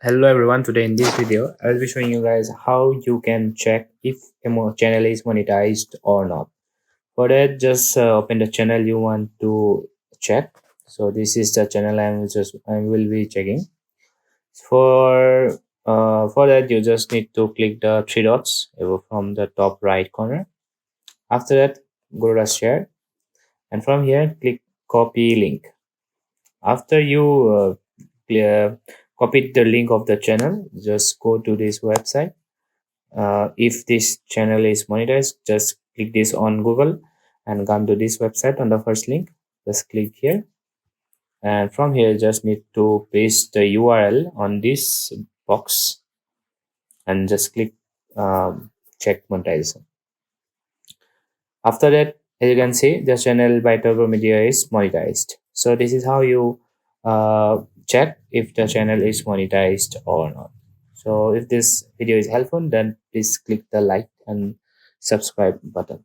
Hello everyone, today in this video I'll be showing you guys how you can check if a channel is monetized or not. For that, just open the channel you want to check. So this is the channel I will be checking. For that, you just need to click the three dots from the top right corner. After that, go to share, and from here click copy link. After you clear copy the link of the channel, just go to this website. If this channel is monetized, just click this on Google and come to this website on the first link. Just click here, and from here just need to paste the URL on this box and just click check monetization. After that, as you can see, the channel by Turbo Media is monetized. So this is how you check if the channel is monetized or not. So if this video is helpful, then please click the like and subscribe button.